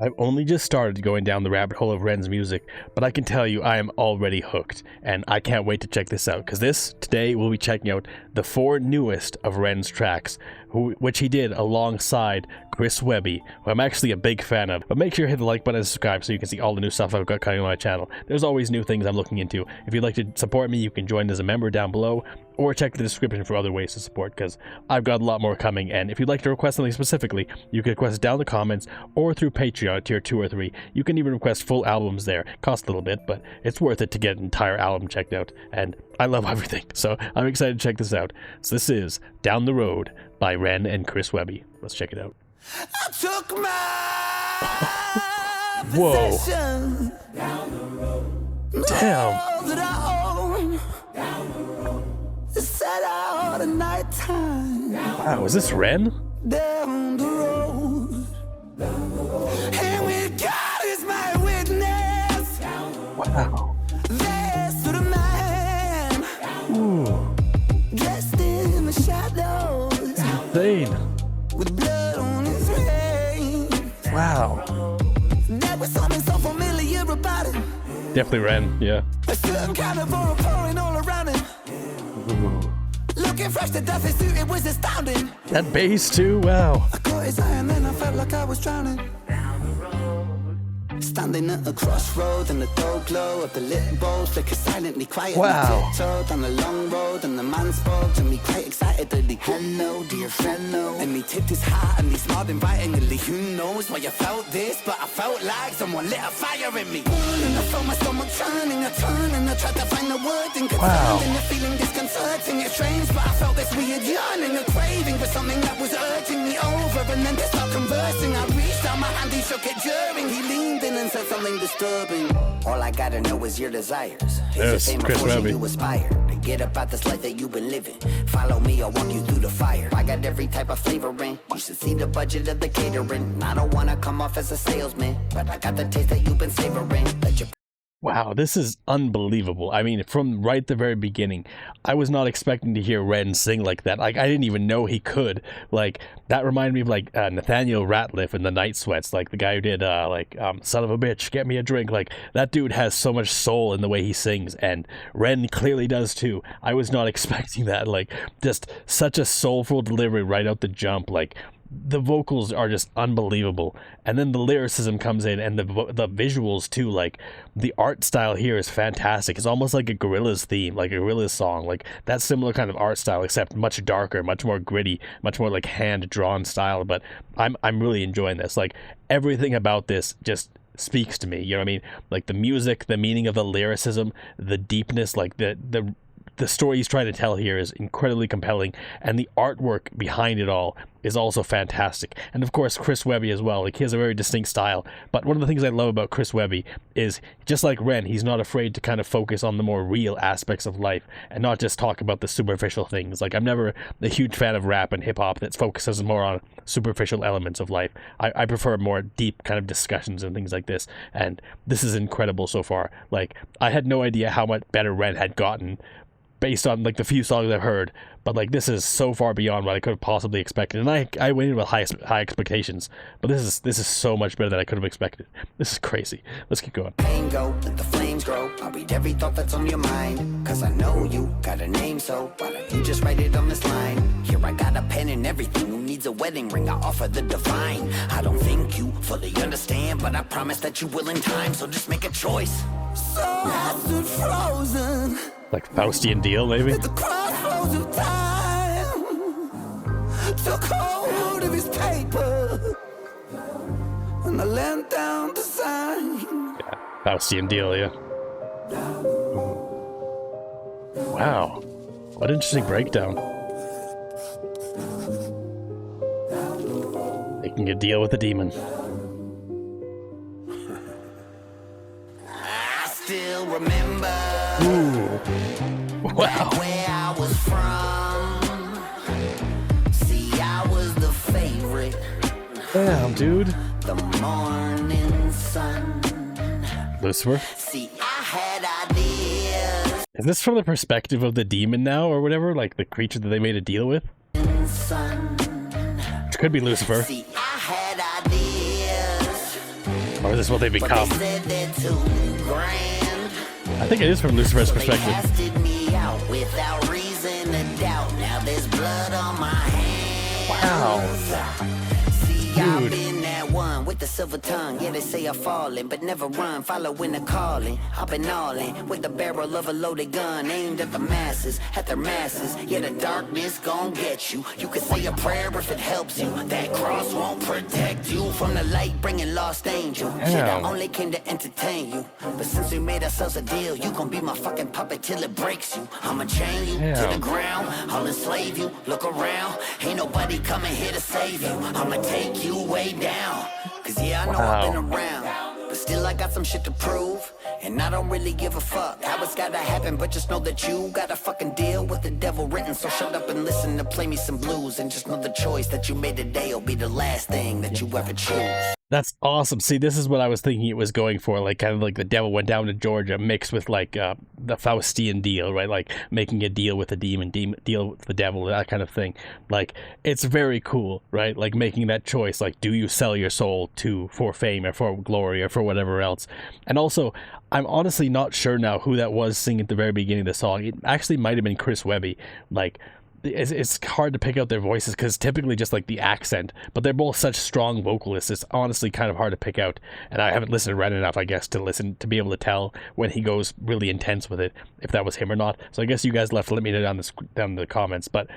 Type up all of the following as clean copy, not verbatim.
I've only just started going down the rabbit hole of Ren's music, but I can tell you I am already hooked, and I can't wait to check this out, because today we'll be checking out the 4 newest of Ren's tracks, which he did alongside Chris Webby, who I'm actually a big fan of. But make sure you hit the like button and subscribe so you can see all the new stuff I've got coming on my channel. There's always new things I'm looking into. If you'd like to support me, you can join as a member down below, or check the description for other ways to support, because I've got a lot more coming. And if you'd like to request something specifically, you can request it down in the comments or through Patreon tier 2 or 3. You can even request full albums there. Cost a little bit, but it's worth it to get an entire album checked out, and I love everything, so I'm excited to check this out. So this is Down the Road by Ren and Chris Webby. Let's check it out. I took my Whoa. possession down the road. Damn. All that I own down the road. Set out at nighttime. Wow, is this Ren? Down the road. And with God is my witness. Wow. There stood a man. Ooh. Dressed in the shadows. Insane. With blood on his face. Wow. There was something so familiar about him. Definitely Ren, yeah. A certain kind of aura pouring all around him. Ooh. Looking fresh to death, his suit, it was astounding. That bass too, wow. I caught his eye and then I felt like I was drowning. Standing at a crossroad and the dull glow of the lit bowl flicker silently, quietly tiptoed down the long road, and the man spoke to me quite excitedly. Hello, dear fellow. And he tipped his hat and he smiled invitingly. Who knows why you felt this, but I felt like someone lit a fire in me. And I felt my stomach turning, I turned and I tried to find the word in concern, and the feeling disconcerting. It's strange, but I felt this weird yearning, a craving for something that was urging me over. And then to start conversing, I reached out my hand, he shook it during. He leaned in and said something disturbing. All I gotta know is your desires. Yes, Chris Webby. You aspire to get about this life that you've been living. Follow me, I'll walk you through the fire. I got every type of flavor in. You should see the budget of the catering. I don't wanna come off as a salesman, but I got the taste that you've been savoring. Let your Wow, this is unbelievable. I mean, from right the very beginning, I was not expecting to hear Ren sing like that. Like, I didn't even know he could. Like, that reminded me of, like, Nathaniel Ratliff in The Night Sweats. Like, the guy who did, Son of a Bitch, Get Me a Drink. Like, that dude has so much soul in the way he sings, and Ren clearly does too. I was not expecting that. Like, just such a soulful delivery right out the jump. Like, the vocals are just unbelievable, and then the lyricism comes in, and the visuals too. Like, the art style here is fantastic. It's almost like a Gorillaz theme, like a Gorillaz song, like that similar kind of art style, except much darker, much more gritty, much more like hand-drawn style. But I'm really enjoying this. Like, everything about this just speaks to me, you know what I mean? Like, the music, the meaning of the lyricism, the deepness, like the story he's trying to tell here is incredibly compelling, and the artwork behind it all is also fantastic. And of course, Chris Webby as well. Like, he has a very distinct style, but one of the things I love about Chris Webby is, just like Ren, he's not afraid to kind of focus on the more real aspects of life and not just talk about the superficial things. Like, I'm never a huge fan of rap and hip-hop that focuses more on superficial elements of life. I prefer more deep kind of discussions and things like this, and this is incredible so far. Like, I had no idea how much better Ren had gotten based on, like, the few songs I've heard, but, like, this is so far beyond what I could have possibly expected, and I went in with high expectations, but this is so much better than I could have expected. This is crazy. Let's keep going. Go, let the flames grow. I'll read every thought that's on your mind, cause I know you got a name, so why don't you just write it on this line? Here I got a pen and everything. Who needs a wedding ring? I offer the divine. I don't think you fully understand, but I promise that you will in time, so just make a choice. So I stood frozen, Like Faustian deal, maybe? at the crossroads of time. Took hold of his paper, and I leant down to sign. Yeah, Faustian deal, yeah. Wow, what an interesting breakdown. Making a deal with the demon. I still remember. Ooh. Wow. Where I was from. See, I was the favorite. Damn, dude. The morning sun. Lucifer? See, I had ideas. Is this from the perspective of the demon now, or whatever? Like, the creature that they made a deal with? Sun. Which could be Lucifer. See, I had ideas. Or is this what they become? But they said they're too grand. I think it is from Lucifer's perspective. They casted me out without reason to doubt. Now there's blood on my hands. Wow. See, I've Dude. been that one with the silver tongue. Yeah, they say I'm falling, but never run. Following the calling. I've been all in with the barrel of a loaded gun aimed at the masses, at their masses. Yeah, the darkness gon' get you. You can say a prayer if it helps you. That cross won't protect you from the light, bringing lost angel. Shit, I only came to entertain you. But since we made ourselves a deal, you gon' be my fucking puppet till it breaks you. I'ma chain you to the ground. I'll enslave you. Look around. Ain't nobody coming here to save you. I'ma take you way down. Cause yeah, I know I've been around. But still I got some shit to prove. And I don't really give a fuck how it's gotta happen. But just know that you gotta fucking deal with the devil written. So shut up and listen to play me some blues. And just know the choice that you made today will be the last thing that you ever choose. That's awesome. See, this is what I was thinking it was going for, like kind of like the devil went down to Georgia mixed with like the Faustian deal, right? Like making a deal with the demon, deal with the devil, that kind of thing. Like it's very cool, right? Like making that choice, like do you sell your soul for fame or for glory or for whatever else? And also, I'm honestly not sure now who that was singing at the very beginning of the song. It actually might have been Chris Webby. Like it's hard to pick out their voices because typically just like the accent, but they're both such strong vocalists. It's honestly kind of hard to pick out, and I haven't listened to Ren enough, I guess, to be able to tell when he goes really intense with it, if that was him or not. So I guess you guys let me know down in the comments, but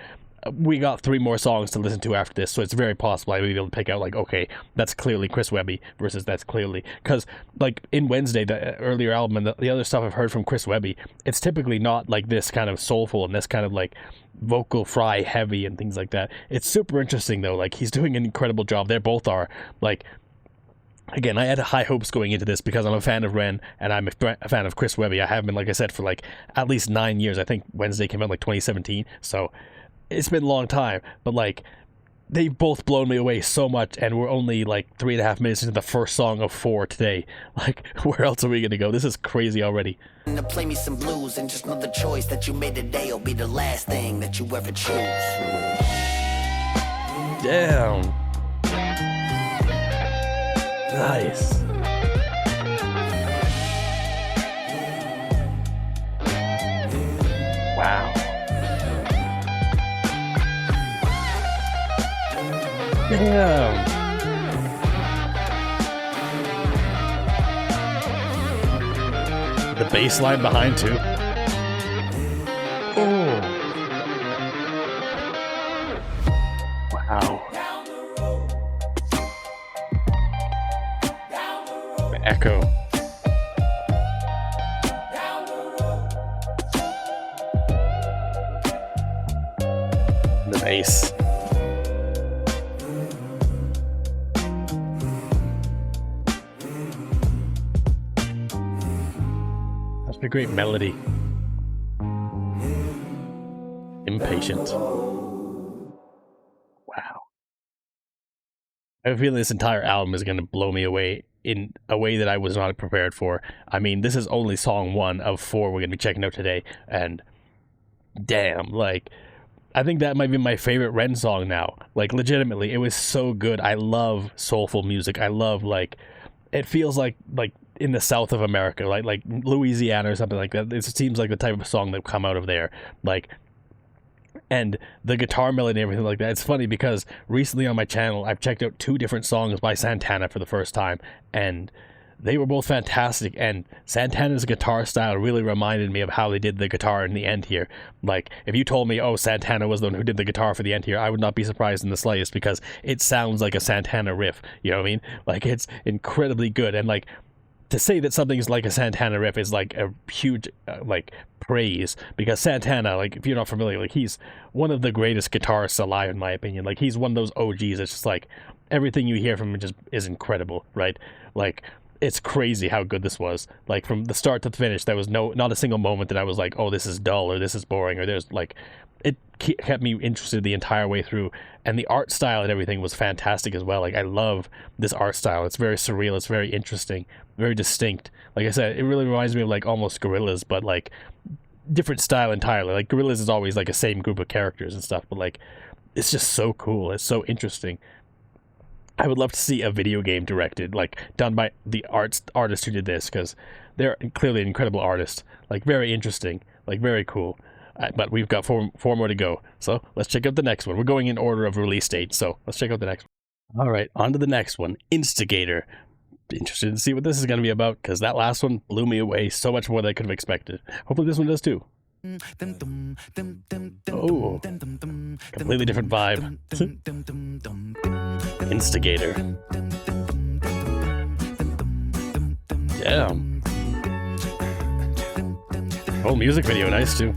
we got 3 more songs to listen to after this, so it's very possible I will be able to pick out, like, okay, that's clearly Chris Webby versus that's clearly... Because, like, in Wednesday, the earlier album, and the other stuff I've heard from Chris Webby, it's typically not, like, this kind of soulful and this kind of, like, vocal fry heavy and things like that. It's super interesting, though. Like, he's doing an incredible job. They both are. Like, again, I had high hopes going into this because I'm a fan of Ren and I'm a fan of Chris Webby. I have been, like I said, for, like, at least 9 years. I think Wednesday came out, like, 2017, so... It's been a long time, but like they've both blown me away so much, and we're only like 3.5 minutes into the first song of 4 today. Like, where else are we gonna go? This is crazy already. To play me some blues, and just know the choice that you made today will be the last thing that you ever choose. Damn. Nice. Wow. Damn. The bass line behind too. Oh. Wow. The echo. The bass. A great melody. Impatient. Wow. I have a feeling this entire album is going to blow me away in a way that I was not prepared for. I mean, this is only song 1 of 4 we're going to be checking out today, and damn, like, I think that might be my favorite Ren song now. Like, legitimately, it was so good. I love soulful music. I love, like, it feels like in the south of America, like Louisiana or something like that. It seems like the type of song that would come out of there. Like, and the guitar melody and everything like that. It's funny because recently on my channel, I've checked out 2 different songs by Santana for the first time, and they were both fantastic, and Santana's guitar style really reminded me of how they did the guitar in the end here. Like, if you told me, oh, Santana was the one who did the guitar for the end here, I would not be surprised in the slightest, because it sounds like a Santana riff, you know what I mean? Like, it's incredibly good, and like, to say that something is like a Santana riff is like a huge like praise, because Santana, like, if you're not familiar, like, he's one of the greatest guitarists alive in my opinion. Like, he's one of those OGs. It's just like everything you hear from him just is incredible, right? Like, it's crazy how good this was. Like, from the start to the finish, there was not a single moment that I was like, oh, this is dull or this is boring, or there's like, it kept me interested the entire way through. And the art style and everything was fantastic as well. Like, I love this art style. It's very surreal. It's very interesting, very distinct. Like I said, it really reminds me of like almost Gorillaz, but like different style entirely. Like, Gorillaz is always like a same group of characters and stuff, but like, it's just so cool. It's so interesting. I would love to see a video game directed, like done by the artist who did this, because they're clearly an incredible artist. Like very interesting, like very cool. But we've got four more to go, so let's check out the next one. We're going in order of release date, so let's check out the next one. All right, on to the next one, Instigator. Interested to see what this is going to be about, because that last one blew me away so much more than I could have expected. Hopefully this one does too. Oh, completely different vibe. Instigator. Yeah. Oh, music video, nice too.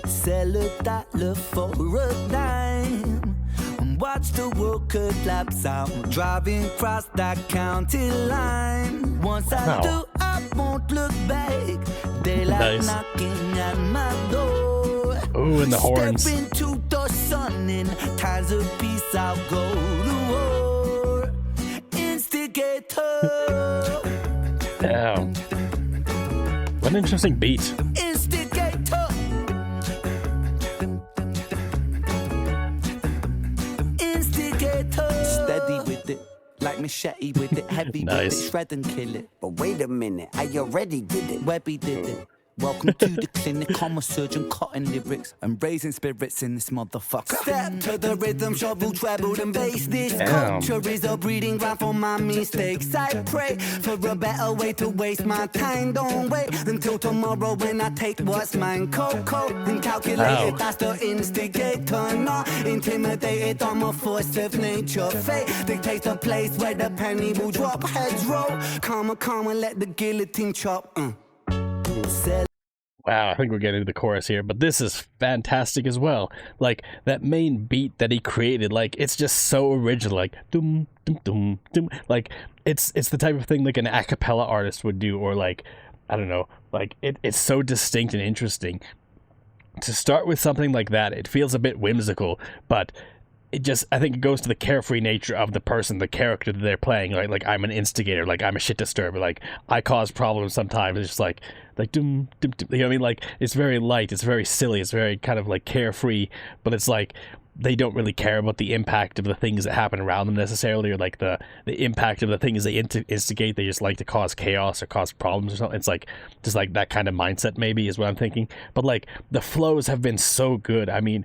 Sell $1 for a dime. Watch the world collapse. I'm driving across that county line. Once I do, I won't look back. Daylight knocking at my door. Ooh, and the horns. Step into the sun in times of peace. I'll go to war. Instigator. Damn. What an interesting beat. Instigator. Steady with it, like machete with it, heavy with it, shred and kill it. But wait a minute, I already did it. Webby did it. Welcome to the clinic, I'm a surgeon cutting lyrics and raising spirits in this motherfucker. Step to the rhythm, shovel, treble and bass. This culture is a breeding ground for my mistakes. I pray for a better way to waste my time. Don't wait until tomorrow when I take what's mine. Cold and calculated, that's the instigator. Not intimidated, I'm a force of nature. Fate dictates a place where the penny will drop. Heads roll, calm and let the guillotine chop. Wow, I think we're getting to the chorus here, but this is fantastic as well. Like, that main beat that he created, like, it's just so original, like, dum, dum, dum, dum. Like, it's the type of thing like an a cappella artist would do, or like, I don't know, like, it's so distinct and interesting. To start with something like that, it feels a bit whimsical, but it just, I think it goes to the carefree nature of the person, the character that they're playing. Like I'm an instigator, like I'm a shit disturber, like I cause problems sometimes. It's just like dum, dum, dum, you know what I mean? Like, it's very light, it's very silly, it's very kind of like carefree, but it's like they don't really care about the impact of the things that happen around them necessarily, or like the impact of the things they instigate. They just like to cause chaos or cause problems or something. It's like just like that kind of mindset, maybe, is what I'm thinking. But like the flows have been so good. I mean,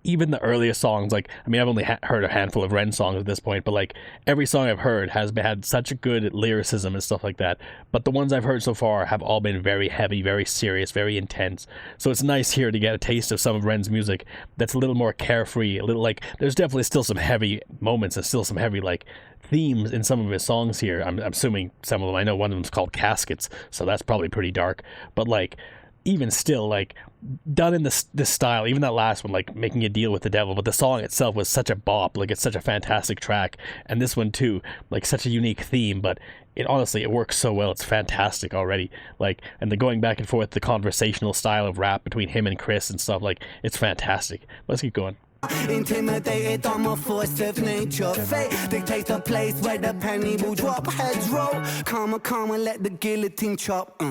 even the earliest songs, like, I mean, I've only heard a handful of Ren songs at this point, but like every song I've heard has had such a good lyricism and stuff like that. But the ones I've heard so far have all been very heavy, very serious, very intense. So it's nice here to get a taste of some of Ren's music that's a little more carefree, a little like, there's definitely still some heavy moments and still some heavy like themes in some of his songs here. I'm assuming some of them. I know one of them's called Caskets, so that's probably pretty dark. But like, even still, like, done in this style, even that last one, like Making a Deal with the Devil, but the song itself was such a bop. Like, it's such a fantastic track, and this one too, like, such a unique theme, but it honestly, it works so well. It's fantastic already. Like, and the going back and forth, the conversational style of rap between him and Chris and stuff, like, it's fantastic. Let's keep going. Intimidated, I'm a force of nature. Fate dictates a place where the penny will drop. Heads roll, calm and let the guillotine chop.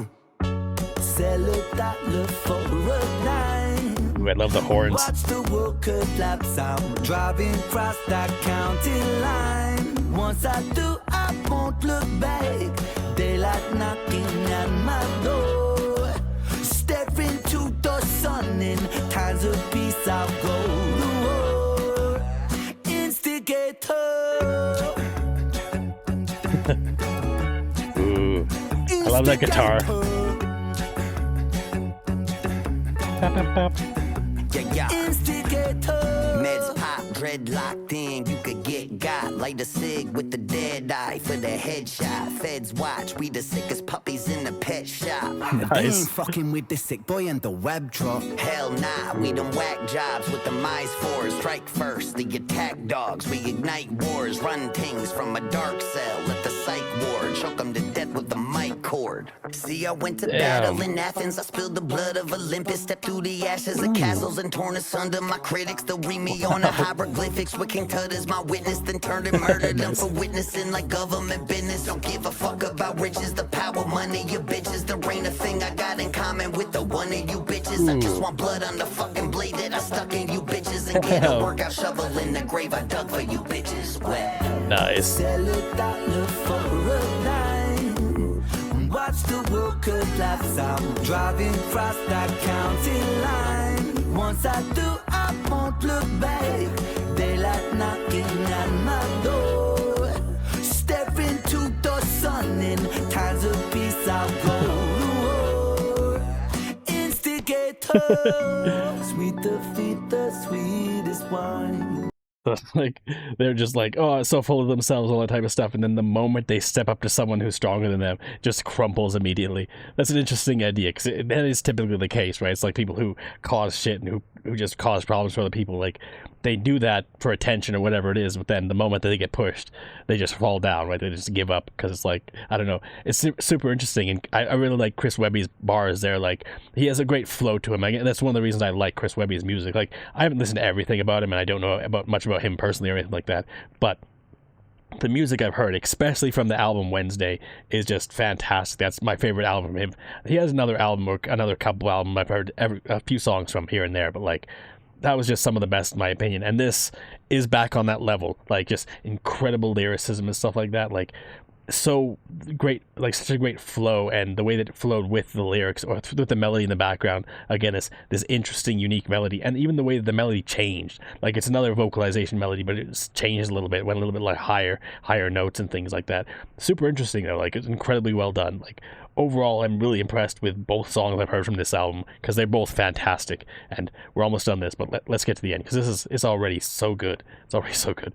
Sell $1 for a dime. Ooh, I love the horns. Watch the world collapse. I'm driving across that county line. Once I do, I won't look back. Daylight knocking at my door. Step into the sun in times of peace. I'll go to war. Instigator. Ooh, I love that guitar. Instigator. Meds pop, dreadlocked in. You could get got. Light a cig with the dead eye for the headshot. Feds watch. We the sickest puppies in the pet shop. Nice. They ain't fucking with the sick boy and the web drop. Hell nah. We them whack jobs with the mice fours. Strike first. The attack dogs. We ignite wars. Run things from a dark cell. Let the psych ward choke them to death with the mic record. See, I went to battle in Athens, I spilled the blood of Olympus, stepped through the ashes of castles and torn asunder. My critics, they'll read me on the hieroglyphics with King Tut as my witness, then turned and murdered them for witnessing like government business. Don't give a fuck about riches, the power, money, your bitches. There ain't a thing I got in common with the one of you bitches. I just want blood on the fucking blade that I stuck in you bitches, and get a workout shovel in the grave I dug for you bitches. Well, nice. Watch the world collapse. I'm driving across that county line. Once I do, I won't look back. Daylight knocking at my door. Step into the sun in times of peace. I'll go to war. Instigator, sweet defeat, the sweetest wine. Like, they're just like, oh, so full of themselves, all that type of stuff, and then the moment they step up to someone who's stronger than them, just crumples immediately. That's an interesting idea, because that is typically the case, right? It's like people who cause shit and who just cause problems for other people, like, they do that for attention or whatever it is, but then the moment that they get pushed, they just fall down, right? They just give up, because it's like, I don't know, it's super interesting, and I really like Chris Webby's bars there. Like, he has a great flow to him. That's one of the reasons I like Chris Webby's music. Like, I haven't listened to everything about him, and I don't know much about him personally or anything like that, but the music I've heard, especially from the album Wednesday, is just fantastic. That's my favorite album from him. He has another album or another couple album I've heard a few songs from here and there, but like, that was just some of the best in my opinion, and this is back on that level. Like, just incredible lyricism and stuff like that. Like, so great, like such a great flow, and the way that it flowed with the lyrics or with the melody in the background, again, is this interesting, unique melody. And even the way that the melody changed, like, it's another vocalization melody, but it's changed a little bit, went a little bit like higher notes and things like that. Super interesting though. Like, it's incredibly well done. Like, overall, I'm really impressed with both songs I've heard from this album, because they're both fantastic. And we're almost done this, but let's get to the end, because it's already so good. It's already so good.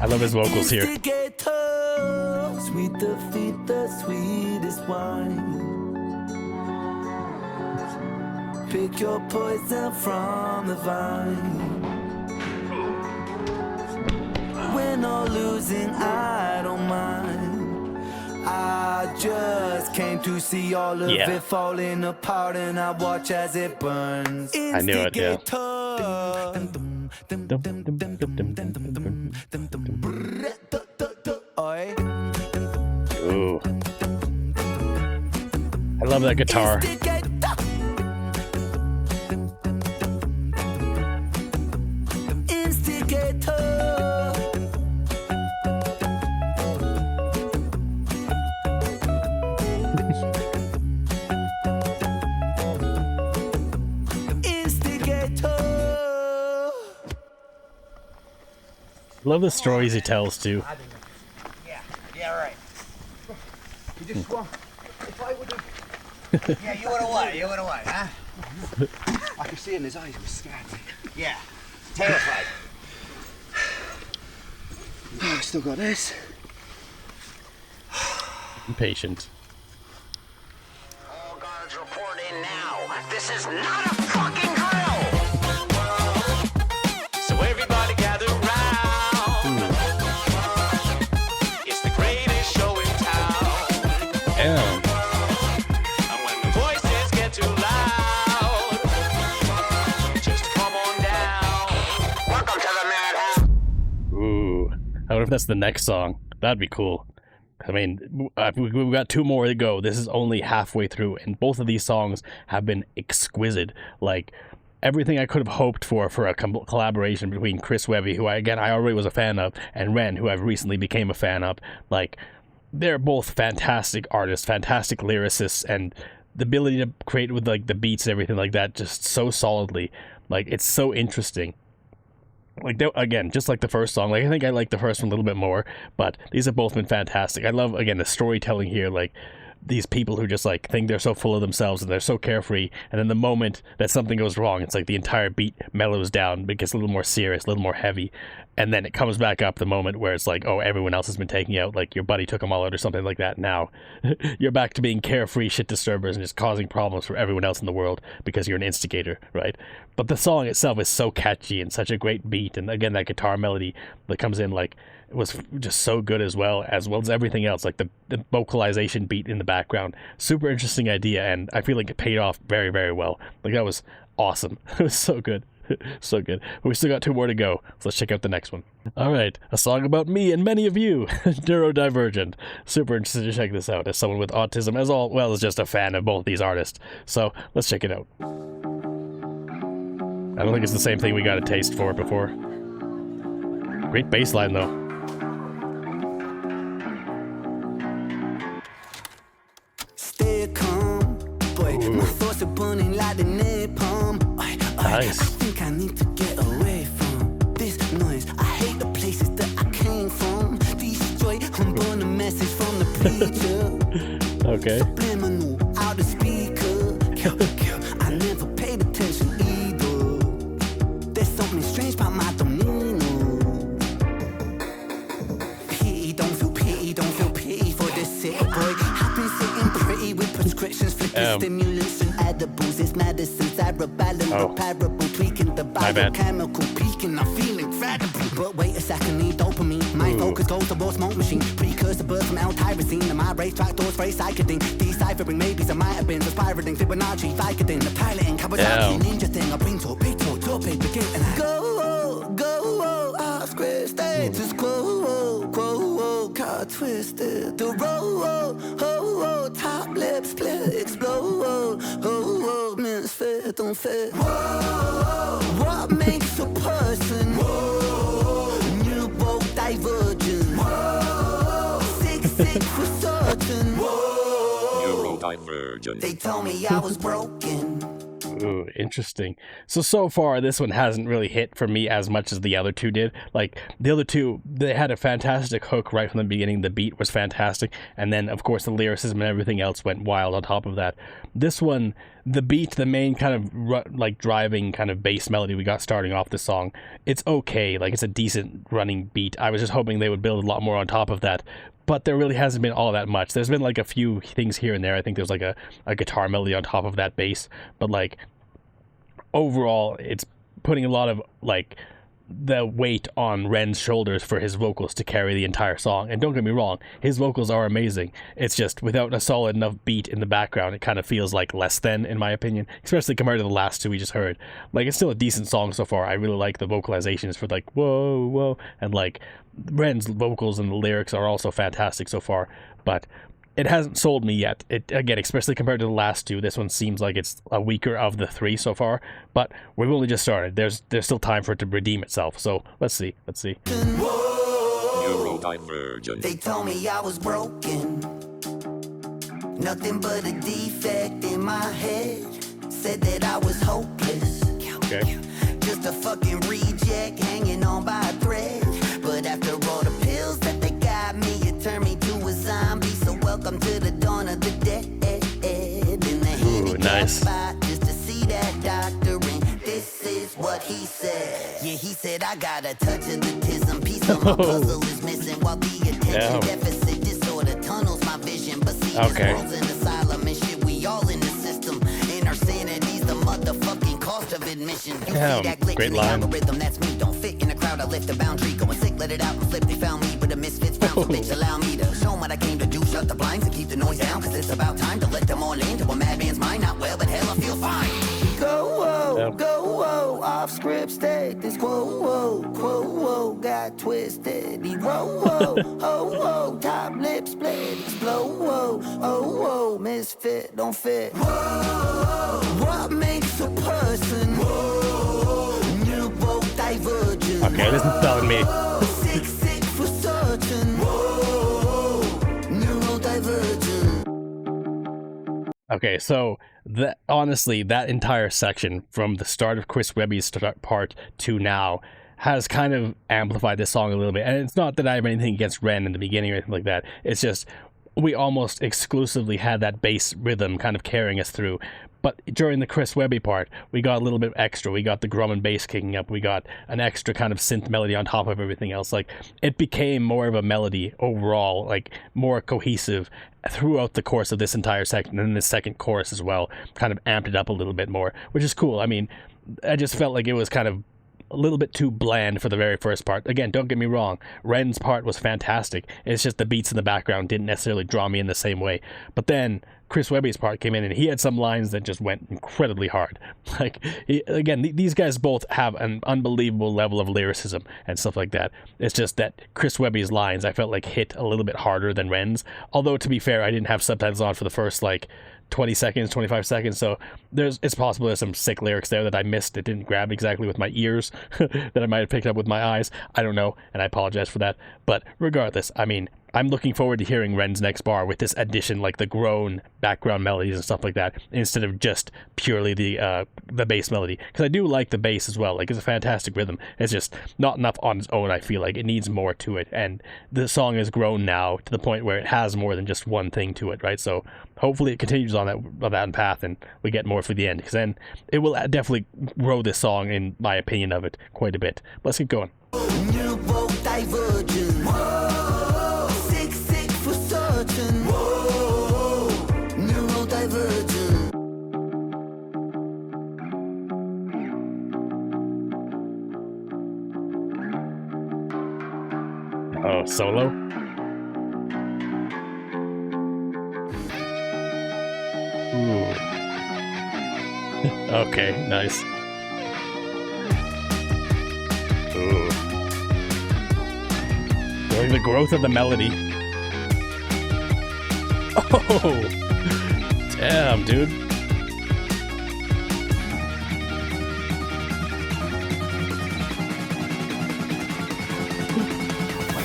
I love his vocals here. Sweet defeat, the sweetest wine. Pick your poison from the vine. Win or losing, I don't mind. I just came to see all of it falling apart, and I watch as it burns. I knew it, yeah. Ooh. I love that guitar. Love the stories he tells too. Yeah, right. You just want. If I would have. Yeah, you would have what? You would have what, huh? I could see in his eyes he was scared. Yeah, terrified. Oh, I still got this. Impatient. All guards report in now. This is not a fucking drill. So everybody gather round. It's the greatest show in town. Damn. And when the voices get too loud, just come on down. Welcome to the madhouse. Ooh. I wonder if that's the next song. That'd be cool. I mean, we've got two more to go. This is only halfway through, and both of these songs have been exquisite. Like, everything I could have hoped for a collaboration between Chris Webby, who I already was a fan of, and Ren, who I've recently became a fan of. Like, they're both fantastic artists, fantastic lyricists, and the ability to create with, like, the beats and everything like that just so solidly. Like, it's so interesting. Like, again, just like the first song, like, I think I like the first one a little bit more, but these have both been fantastic. I love, again, the storytelling here. Like, these people who just like think they're so full of themselves and they're so carefree, and then the moment that something goes wrong, it's like the entire beat mellows down, but gets a little more serious, a little more heavy, and then it comes back up the moment where it's like, oh, everyone else has been taking out, like your buddy took them all out or something like that. Now you're back to being carefree shit disturbers and just causing problems for everyone else in the world because you're an instigator, right? But the song itself is so catchy and such a great beat, and again that guitar melody that comes in, like, it was just so good as well as everything else, like the vocalization beat in the background. Super interesting idea, and I feel like it paid off very, very well. Like, that was awesome. It was so good. So good. But we still got 2 more to go, so let's check out the next one. All right, a song about me and many of you, Neurodivergent. Super interested to check this out as someone with autism, as well as just a fan of both these artists. So let's check it out. I don't think it's the same thing we got a taste for before. Great bass line though. Stay calm, boy. My thoughts are burning like the napalm. Nice. I think I need to get away from this noise. I hate the places that I came from. Destroy, I'm burn a message from the preacher. Okay. Subliminal, out the speaker. I never paid attention either. There's something strange about my demeanor. Pity, don't feel pity for this sick boy. I've been sitting pretty with prescriptions, flicking stimulants and edibles. It's medicine, cerebellum, parable, tweaking the biochemical peaking. I'm feeling incredible. But wait a second, need dopamine. My focus goes towards smoke machine. Precursor birth from L-tyrosine. And my race track doors very psycheding. Deciphering maybes I might have been. Just pirating, Fibonacci, Vicodin. The piloting, Kawasaki, ninja thing. I bring torpedo, begin. And I go, off script, status quo, car twisted. The roll, top lip split, explode, misfit, don't fit. What makes a person? Neurodivergent. 6'6" for certain. Neurodivergent. They told me I was broken. Ooh, interesting. So far, this one hasn't really hit for me as much as the other two did. Like, the other two, they had a fantastic hook right from the beginning. The beat was fantastic. And then, of course, the lyricism and everything else went wild on top of that. This one, the beat, the main kind of, like, driving kind of bass melody we got starting off the song, it's okay. Like, it's a decent running beat. I was just hoping they would build a lot more on top of that. But there really hasn't been all that much. There's been like a few things here and there. I think there's like a guitar melody on top of that bass. But like overall, it's putting a lot of like the weight on Ren's shoulders for his vocals to carry the entire song. And don't get me wrong, his vocals are amazing. It's just without a solid enough beat in the background, it kind of feels like less than, in my opinion, especially compared to the last two we just heard. Like, it's still a decent song so far. I really like the vocalizations for like, whoa, whoa, and like Ren's vocals and the lyrics are also fantastic so far, but it hasn't sold me yet. It, again, especially compared to the last two, this one seems like it's a weaker of the three so far, but we've only just started. There's still time for it to redeem itself, so let's see. Neurodivergent. They told me I was broken. Nothing but a defect in my head. Said that I was hopeless. Okay. Just a fucking reject hanging on by a thread. But after all the pills that they got me, it turned me to a zombie. So welcome to the dawn of the dead. In the handicap spot, just to see that doctor. And this is what he said. Yeah, he said I got a touch of autism. Piece of my puzzle is missing. While the attention deficit disorder tunnels my vision. But see, this world's an asylum and shit. We all in the system. And our sanity's the motherfucking cost of admission. You see that glitch in the algorithm, that's me. Don't fit in the crowd, I lift the boundary. Going sick, let it out and flip. They found me with a misfits found. So bitch, allow me to show 'em what I came to do. Shut the blinds and keep the noise down. Cause it's about time to let them all into a madman's mind. Not well, but hell, I feel fine. Go, off script, status quo, got twisted. He top lip split, explode, misfit, don't fit. What makes a person neurodivergent? Okay, this is telling me. 6'6" for certain. Neurodivergent. Okay, so honestly, that entire section from the start of Chris Webby's part to now has kind of amplified this song a little bit. And it's not that I have anything against Ren in the beginning or anything like that. It's just we almost exclusively had that bass rhythm kind of carrying us through. But during the Chris Webby part, we got a little bit extra. We got the drum and bass kicking up. We got an extra kind of synth melody on top of everything else. Like, it became more of a melody overall, like more cohesive throughout the course of this entire section, and then the second chorus as well kind of amped it up a little bit more, which is cool. I mean, I just felt like it was kind of a little bit too bland for the very first part. Again, don't get me wrong, Ren's part was fantastic. It's just the beats in the background didn't necessarily draw me in the same way. But then Chris Webby's part came in, and he had some lines that just went incredibly hard. Like, again, these guys both have an unbelievable level of lyricism and stuff like that. It's just that Chris Webby's lines, I felt like, hit a little bit harder than Ren's. Although, to be fair, I didn't have subtitles on for the first, like, 20 seconds, 25 seconds, so it's possible there's some sick lyrics there that I missed. It didn't grab exactly with my ears that I might have picked up with my eyes. I don't know, and I apologize for that. But regardless, I mean, I'm looking forward to hearing Ren's next bar with this addition, like the groan background melodies and stuff like that, instead of just purely the bass melody. Because I do like the bass as well. Like, it's a fantastic rhythm. It's just not enough on its own, I feel like. It needs more to it. And the song has grown now to the point where it has more than just one thing to it, right? So hopefully it continues on that path and we get more for the end. Because then it will definitely grow this song, in my opinion of it, quite a bit. Let's get going. Neurodivergent. Whoa. Sick for certain. Whoa. Neurodivergent. Oh, solo? Ooh. Okay, nice. Ooh. Like the growth of the melody. Oh! Damn, dude.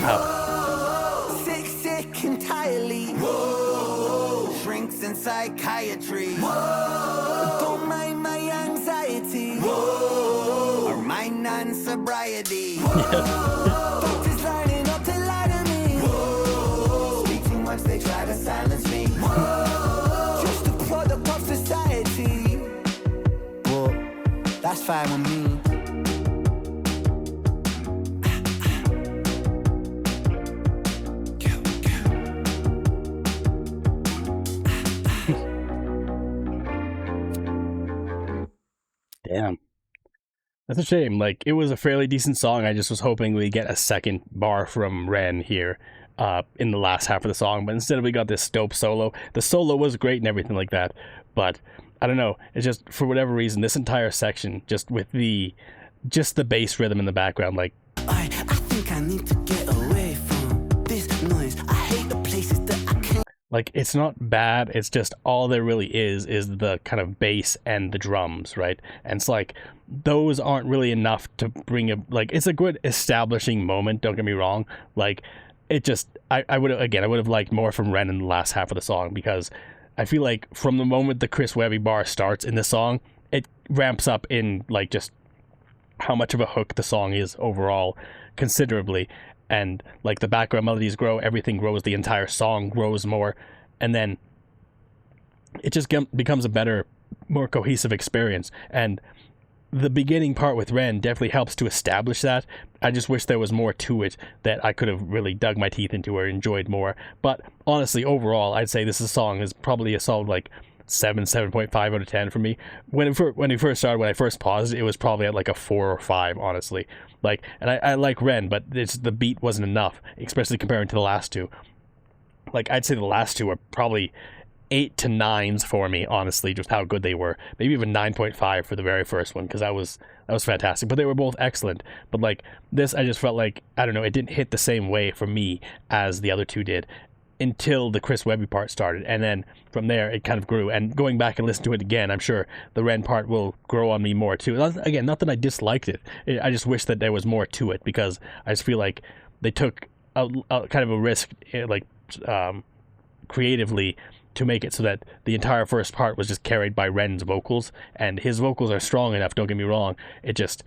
Wow. Sick entirely. Whoa. Shrinks in psychiatry. Whoa. Don't mind my anxiety. Whoa. Or my non-sobriety. Doctors lining up to lie to me. Whoa. Speak too much, they try to silence me. Whoa. Just a product of society. Whoa. That's fine with me. Damn. That's a shame. Like, it was a fairly decent song. I just was hoping we get a second bar from Ren here in the last half of the song, but instead we got this dope solo. The solo was great and everything like that, but I don't know. It's just, for whatever reason, this entire section, just with the bass rhythm in the background, like, I think I need to get away from this noise. I hate the places that I can't. like, it's not bad. It's just all there really is the kind of bass and the drums, right? And it's like, those aren't really enough to bring a, like, it's a good establishing moment, don't get me wrong. Like, it just, I would have liked more from Ren in the last half of the song, because I feel like from the moment the Chris Webby bar starts in the song, it ramps up in, like, just how much of a hook the song is overall considerably. And, like, the background melodies grow, everything grows, the entire song grows more, and then it just becomes a better, more cohesive experience. And the beginning part with Ren definitely helps to establish that. I just wish there was more to it that I could have really dug my teeth into or enjoyed more. But honestly, overall, I'd say this song is probably a solid, like, 7.5 out of 10 for me. When it first started, when I first paused it, was probably at like a 4 or 5, honestly. Like, and I like Ren, but the beat wasn't enough, especially comparing to the last two. Like, I'd say the last two are probably 8 to 9s for me, honestly, just how good they were. Maybe even 9.5 for the very first one, because that was fantastic. But they were both excellent. But, like, this, I just felt like, I don't know, it didn't hit the same way for me as the other two did, until the Chris Webby part started, and then from there it kind of grew. And going back and listening to it again, I'm sure the Ren part will grow on me more too. Again, not that I disliked it, I just wish that there was more to it, because I just feel like they took a kind of a risk, like, creatively, to make it so that the entire first part was just carried by Ren's vocals, and his vocals are strong enough, don't get me wrong. It just,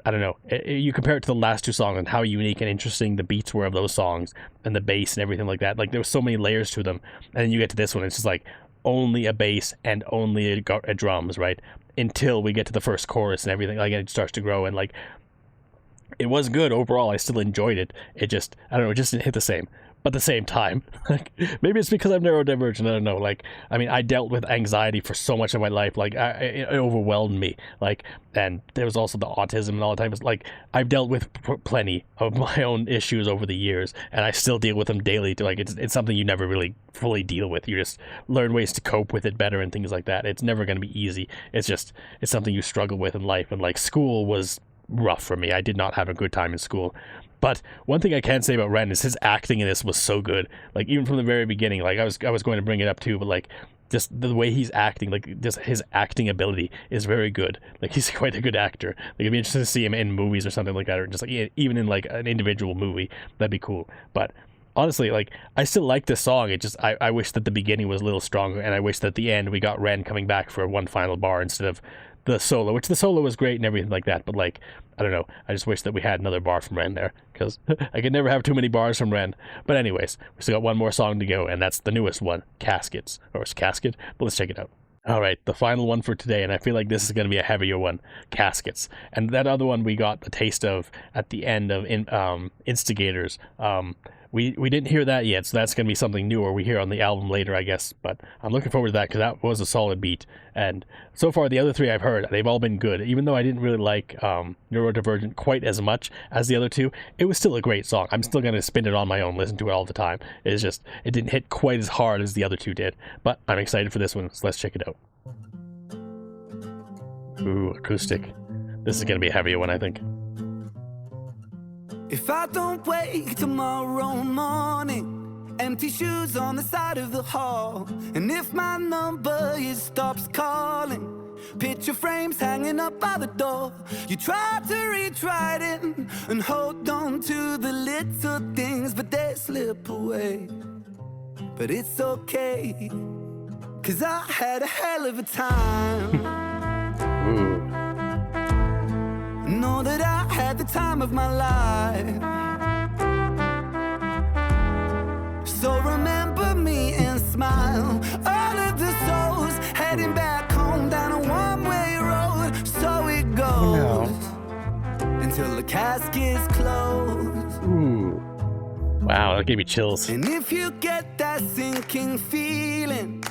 I don't know, you compare it to the last two songs and how unique and interesting the beats were of those songs and the bass and everything like that. Like there was so many layers to them, and then you get to this one, it's just like only a bass and only a drums, right? Until we get to the first chorus and everything, like it starts to grow, and like it was good overall. I still enjoyed it. It just, I don't know, it just didn't hit the same. But at the same time, like, maybe it's because I'm neurodivergent, I don't know. Like, I mean, I dealt with anxiety for so much of my life. Like, it overwhelmed me. Like, and there was also the autism and all the time. Like, I've dealt with plenty of my own issues over the years, and I still deal with them daily. Like, it's something you never really fully deal with. You just learn ways to cope with it better and things like that. It's never going to be easy. It's something you struggle with in life. And like, school was rough for me. I did not have a good time in school. But one thing I can say about Ren is his acting in this was so good. Like, even from the very beginning, like I was going to bring it up too, but like just the way he's acting, like just his acting ability is very good. Like, he's quite a good actor. Like, it'd be interesting to see him in movies or something like that, or just like even in like an individual movie. That'd be cool. But honestly, like, I still like this song. It just, I wish that the beginning was a little stronger, and I wish that at the end we got Ren coming back for one final bar instead of the solo, which the solo was great and everything like that, but like, I don't know, I just wish that we had another bar from Ren there, because I could never have too many bars from Ren. But anyways, we still got one more song to go, and that's the newest one, Caskets, or it's Casket, but let's check it out. Alright, the final one for today, and I feel like this is going to be a heavier one, Caskets. And that other one we got the taste of at the end of Instigators. We didn't hear that yet, so that's going to be something newer we hear on the album later, I guess. But I'm looking forward to that, because that was a solid beat. And so far, the other three I've heard, they've all been good. Even though I didn't really like Neurodivergent quite as much as the other two, it was still a great song. I'm still going to spin it on my own, listen to it all the time. It's just, it didn't hit quite as hard as the other two did. But I'm excited for this one, so let's check it out. Ooh, acoustic. This is going to be a heavier one, I think. If I don't wake tomorrow morning, empty shoes on the side of the hall, and if my number stops calling, picture frames hanging up by the door, you try to reach right in and hold on to the little things, but they slip away. But it's okay, 'cause I had a hell of a time. Ooh. Know that I had the time of my life. So remember me and smile. All of the souls heading back home down a one-way road. So it goes until the caskets close. Ooh. Wow, that gave me chills. And if you get that sinking feeling,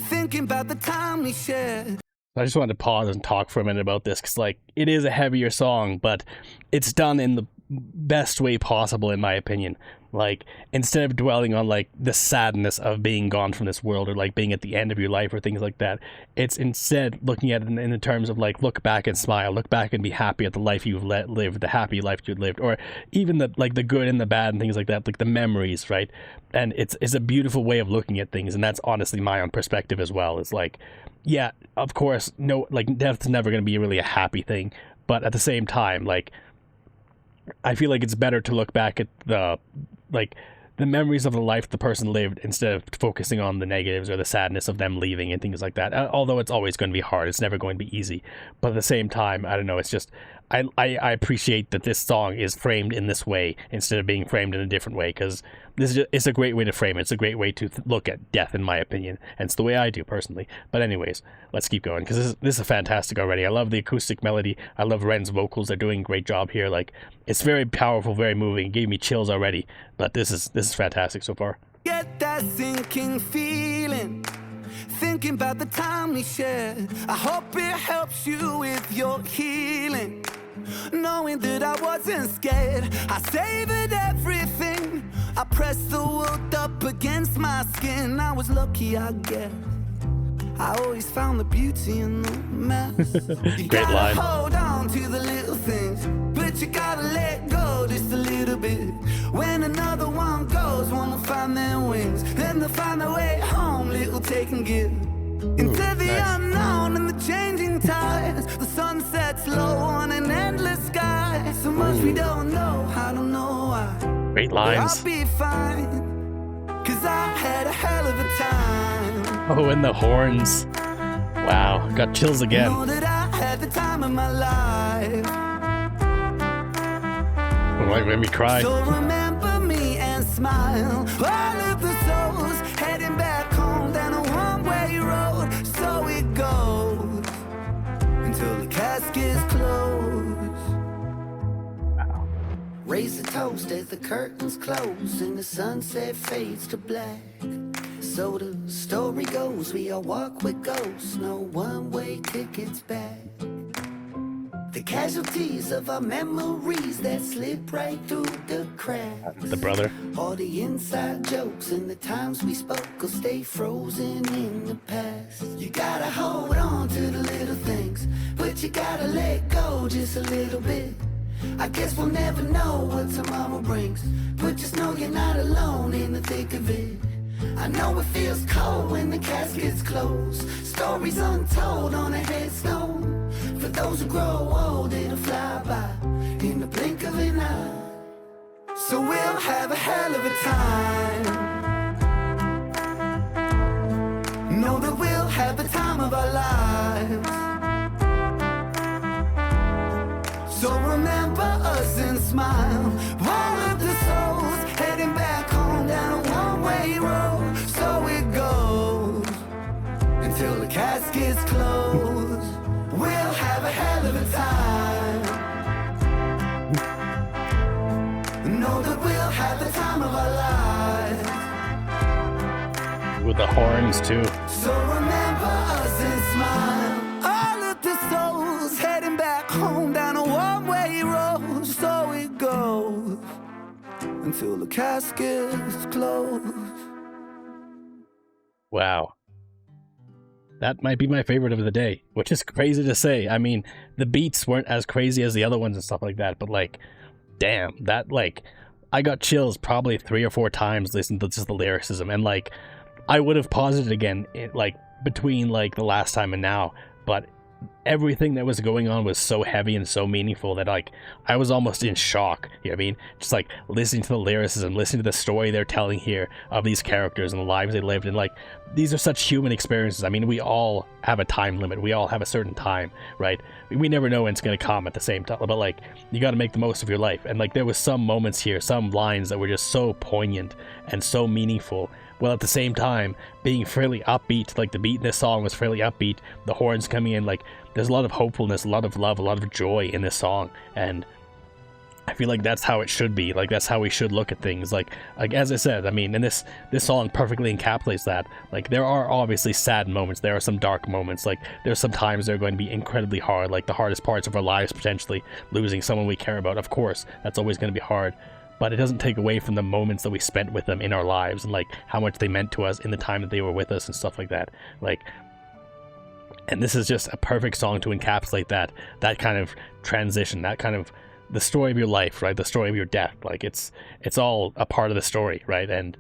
thinking about the time we shared. I just wanted to pause and talk for a minute about this, because like, it is a heavier song, but it's done in the best way possible, in my opinion. Like, instead of dwelling on like the sadness of being gone from this world, or like being at the end of your life or things like that, it's instead looking at it in the terms of like, look back and smile, look back and be happy at the life you've lived, the happy life you've lived, or even the like the good and the bad and things like that, like the memories, right? And it's a beautiful way of looking at things, and that's honestly my own perspective as well. It's like, yeah, of course, no, like, death's never going to be really a happy thing, but at the same time, like, I feel like it's better to look back at the memories of the life the person lived, instead of focusing on the negatives or the sadness of them leaving and things like that. Although it's always going to be hard, it's never going to be easy. But at the same time, I don't know, it's just, I appreciate that this song is framed in this way instead of being framed in a different way, because it's a great way to frame it. It's a great way to look at death, in my opinion, and it's the way I do personally. But anyways, let's keep going, because this is fantastic already. I love the acoustic melody. I love Ren's vocals. They're doing a great job here. Like, it's very powerful, very moving. It gave me chills already. But this is fantastic so far. Get that sinking feeling, thinking about the time we shared. I hope it helps you with your healing, knowing that I wasn't scared. I savored everything. I pressed the world up against my skin. I was lucky, I guess. I always found the beauty in the mess. You Great gotta line. hold on to the little things, but you gotta let go just a little bit. When another one goes, one will find their wings. Then they'll find their way home, little take and give. Into the nice. unknown and the changing tides. The sun sets low on an endless sky. So much we don't know, I don't know why. Great But lines. I'll be fine, 'cause I had a hell of a time. Oh, and the horns. Wow, got chills again. Know that I had the time of my life. Might make me cry. So remember me and smile. All of the souls heading back home down a one-way road. So it goes until the caskets close. Raise a toast as the curtains close and the sunset fades to black. So the story goes, we all walk with ghosts, no one-way tickets back. The casualties of our memories that slip right through the cracks. The brother. All the inside jokes and the times we spoke will stay frozen in the past. You gotta hold on to the little things, but you gotta let go just a little bit. I guess we'll never know what tomorrow brings, but just know you're not alone in the thick of it. I know it feels cold when the caskets close. Stories untold on a headstone. For those who grow old, it'll fly by in the blink of an eye. So we'll have a hell of a time. Know that we'll have the time of our lives. So remember us and smile. All of the souls heading back home down a one-way road. So it goes until the caskets close. We'll have a hell of a time. Know that we'll have the time of our lives. With the horns too. So remember us and smile. All of the souls heading back home down a one-way road. So it goes until the caskets close. Wow. That might be my favorite of the day, which is crazy to say. I mean, the beats weren't as crazy as the other ones and stuff like that, but like, damn, that like, I got chills probably 3 or 4 times listening to just the lyricism, and like, I would have paused it again, like, between like the last time and now, but everything that was going on was so heavy and so meaningful that like I was almost in shock. You know what I mean? Just like listening to the lyricism, listening to the story they're telling here of these characters and the lives they lived, and like these are such human experiences. I mean, we all have a time limit, we all have a certain time, right? We never know when it's going to come at the same time, but like you got to make the most of your life. And like there was some moments here, some lines that were just so poignant and so meaningful, while at the same time being fairly upbeat. Like the beat in this song was fairly upbeat, the horns coming in, like there's a lot of hopefulness, a lot of love, a lot of joy in this song, and I feel like that's how it should be. Like that's how we should look at things. Like as I said, I mean, and this song perfectly encapsulates that. Like there are obviously sad moments, there are some dark moments, like there's some times they're going to be incredibly hard, like the hardest parts of our lives, potentially losing someone we care about. Of course, that's always going to be hard, but it doesn't take away from the moments that we spent with them in our lives and like how much they meant to us in the time that they were with us and stuff like that. Like, and this is just a perfect song to encapsulate that kind of transition, that kind of the story of your life, right? The story of your death. Like it's all a part of the story, right? And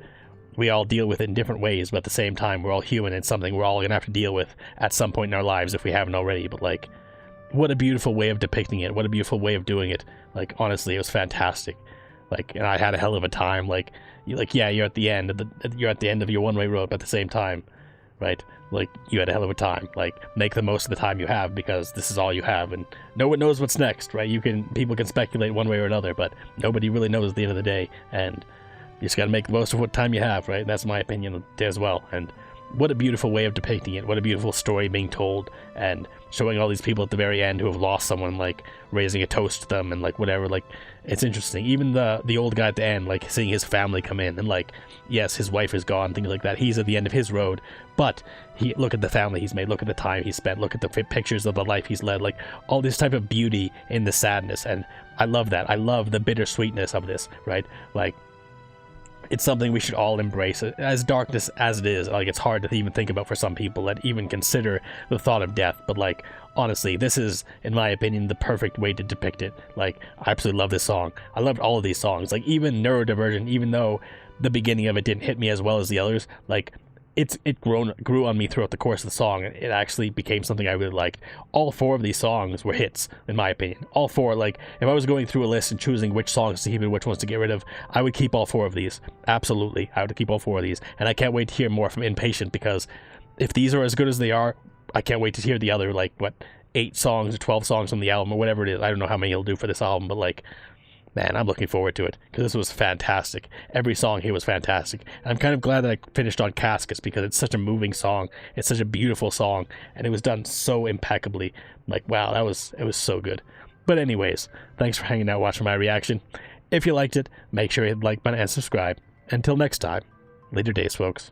we all deal with it in different ways, but at the same time, we're all human. It's something we're all gonna have to deal with at some point in our lives if we haven't already. But like, what a beautiful way of depicting it. What a beautiful way of doing it. Like, honestly, it was fantastic. Like, and I had a hell of a time. Like, yeah, you're at the end of your one-way road, but at the same time, right? Like, you had a hell of a time. Like, make the most of the time you have, because this is all you have, and no one knows what's next, right? People can speculate one way or another, but nobody really knows at the end of the day, and you just gotta make the most of what time you have, right? That's my opinion as well. And what a beautiful way of depicting it. What a beautiful story being told, and showing all these people at the very end who have lost someone, like raising a toast to them and like whatever. Like, it's interesting. Even the old guy at the end, like seeing his family come in, and like, yes, his wife is gone, things like that. He's at the end of his road, but look at the family he's made, look at the time he spent, look at the pictures of the life he's led, like all this type of beauty in the sadness. And I love that. I love the bittersweetness of this, right? Like, it's something we should all embrace. As darkness as it is, like, it's hard to even think about for some people that even consider the thought of death. But like, honestly, this is, in my opinion, the perfect way to depict it. Like, I absolutely love this song. I loved all of these songs. Like, even Neurodivergent, even though the beginning of it didn't hit me as well as the others, like, it grew on me throughout the course of the song, and it actually became something I really liked. All 4 of these songs were hits, in my opinion. All 4, like, if I was going through a list and choosing which songs to keep and which ones to get rid of, I would keep all 4 of these. Absolutely, I would keep all 4 of these. And I can't wait to hear more from Inpatient, because if these are as good as they are, I can't wait to hear the other, like, 8 songs or 12 songs from the album, or whatever it is. I don't know how many he'll do for this album, but like, man, I'm looking forward to it because this was fantastic. Every song here was fantastic. And I'm kind of glad that I finished on Caskets because it's such a moving song. It's such a beautiful song, and it was done so impeccably. Like, wow, it was so good. But anyways, thanks for hanging out watching my reaction. If you liked it, make sure you hit the like button and subscribe. Until next time, later days, folks.